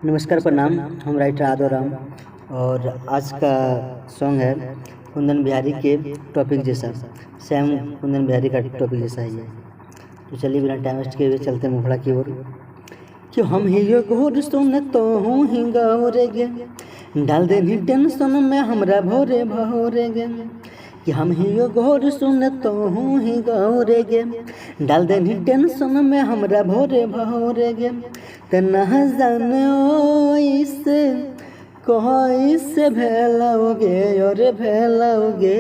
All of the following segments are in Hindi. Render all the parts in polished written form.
नमस्कार, प्रणाम। हम राइटर आदोराम और आज का सॉन्ग है कुंदन बिहारी के टॉपिक जैसा, सेम कुंदन बिहारी का टॉपिक जैसा ही है। तो चलिए बिना टाइम वेस्ट किए हुए चलते हैं मुखड़ा की ओर। कि हम ही यो घोर सुन तो हूँ ही गौरे गे, डाल दे भी टेंशन में हमरा भोरे भोरे गे। कि हम ही यो घोर सुन तो हूँ ही गौरे गे, डाल दे भी टेंशन में हमरा भोरे भोरे गे। तना जाने ओइसे कइसे भेलाओगे और भेलाओगे,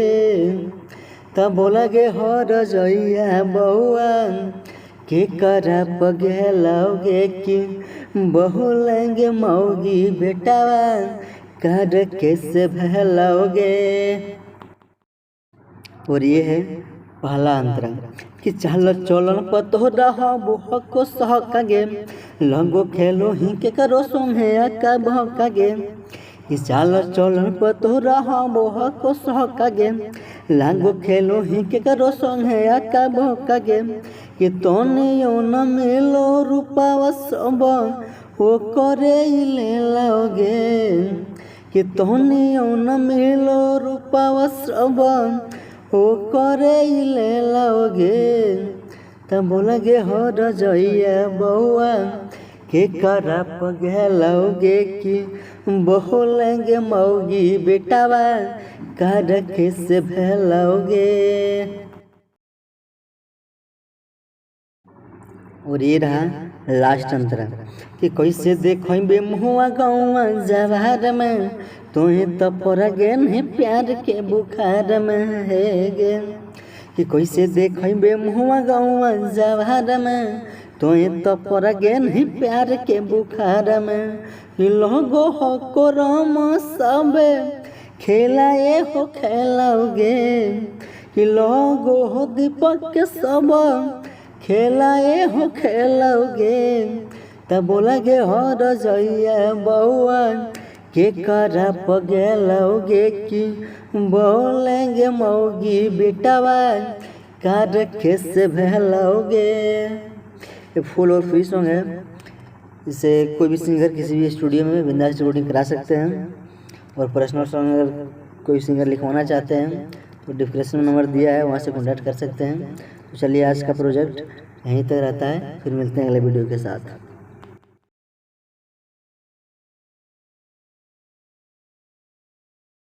तब बोलगे हर जइया बउआ के करप गेलाओगे। कि बहुलेंगे मौगी बेटावा कर कैसे भेलाओगे। और ये है पहला अंतरा कि चल चलन पतो रहबो हको सहकागे, लंगो खेलो ही के करो सोहे अका भकागे। कि चल चलन पतो रहबो हको सहकागे, लंगो खेलो ही के करो सोहे अका भकागे। कि तोनियो न मिलो रूपावा सब ओ करे ले लाओगे। कि तोनियो न मिलो रूपावा सब ओ करे ले लाओगे, तब बोलगे हर जइया बउआ के करप गेलाओगे। कि बहुलेंगे मौगी बेटावा कर कैसे भेलाओगे। और ये रहा लास्ट अंतरा कि कैसे देखबे मुआ गौआ जवार में, तुम्हें तो पड़ गे नहीं प्यार के बुखार में है गे। कि कैसे देखबे मुआ गौआ जवार में, तुम्हें तो पड़ गे नहीं प्यार के बुखार में। कि लोगो हो को राम सब खेलाए हो खेलाओगे। कि लोगो हो दीपक के सब खेलाए हो खेलाओगे, तब बोलगे हर जइया बउआ के करप गेलाओगे। कि बोलेंगे मौगी बेटावा कर कैसे भेलाओगे। ये फुल और फ्री सॉन्ग है, इसे कोई भी सिंगर किसी भी स्टूडियो में बिंदास रिकॉर्डिंग करा सकते हैं। और पर्सनल सॉन्ग अगर कोई सिंगर लिखवाना चाहते हैं तो डिस्क्रिप्शन में नंबर दिया है, वहाँ से कॉन्टैक्ट कर सकते हैं। तो चलिए आज का प्रोजेक्ट यहीं तक रहता है, फिर मिलते हैं अगले वीडियो के साथ।